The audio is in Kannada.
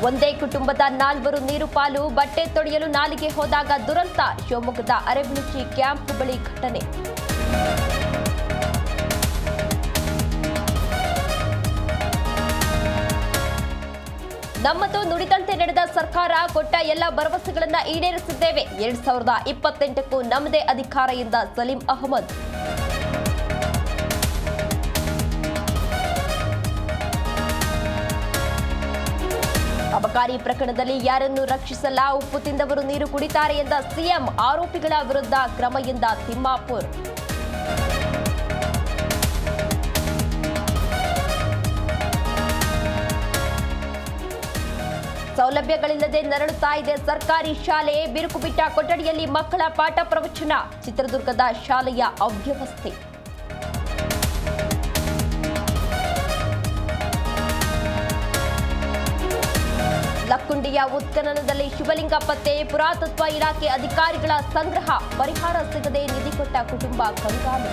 ಒಂದೇ ಕುಟುಂಬದ 4 ನೀರು ಪಾಲು, ಬಟ್ಟೆ ತೊಳೆಯಲು ನಾಲೆಗೆ ಹೋದಾಗ ದುರಂತ. ಶಿವಮೊಗ್ಗದ ಅರೆಬೆಣಸಿ ಕ್ಯಾಂಪ್ ಬಳಿ ಘಟನೆ. ನಮ್ಮದು ನುಡಿದಂತೆ ನಡೆದ ಸರ್ಕಾರ. ಕೊಟ್ಟ ಎಲ್ಲ ಭರವಸೆಗಳನ್ನ ಈಡೇರಿಸಿದ್ದೇವೆ. 2028ಕ್ಕೂ ನಮ್ಮದೇ ಅಧಿಕಾರ ಎಂದ ಸಲೀಂ ಅಹಮದ್. ಅಬಕಾರಿ ಪ್ರಕರಣದಲ್ಲಿ ಯಾರನ್ನು ರಕ್ಷಿಸಲ್ಲ, ಉಪ್ಪು ತಿಂದವರು ನೀರು ಕುಡಿತಾರೆ ಎಂದ ಸಿಎಂ. ಆರೋಪಿಗಳ ವಿರುದ್ಧ ಕ್ರಮ ಎಂದ ತಿಮ್ಮಾಪುರ್. ಸೌಲಭ್ಯಗಳಿಲ್ಲದೆ ನರಳುತ್ತಾ ಇದೆ ಸರ್ಕಾರಿ ಶಾಲೆ. ಬಿರುಕು ಬಿಟ್ಟ ಕೊಠಡಿಯಲ್ಲಿ ಮಕ್ಕಳ ಪಾಠ ಪ್ರವಚನ. ಚಿತ್ರದುರ್ಗದ ಶಾಲೆಯ ಅವ್ಯವಸ್ಥೆ. ಲಕ್ಕುಂಡಿಯ ಉತ್ಖನನದಲ್ಲಿ ಶಿವಲಿಂಗ ಪತ್ತೆ. ಪುರಾತತ್ವ ಇಲಾಖೆ ಅಧಿಕಾರಿಗಳ ಸಂಗ್ರಹ. ಪರಿಹಾರ ಸಿಗದೆ ನಿಧಿ ಕೊಟ್ಟ ಕುಟುಂಬ ಕಂಗಾಲು.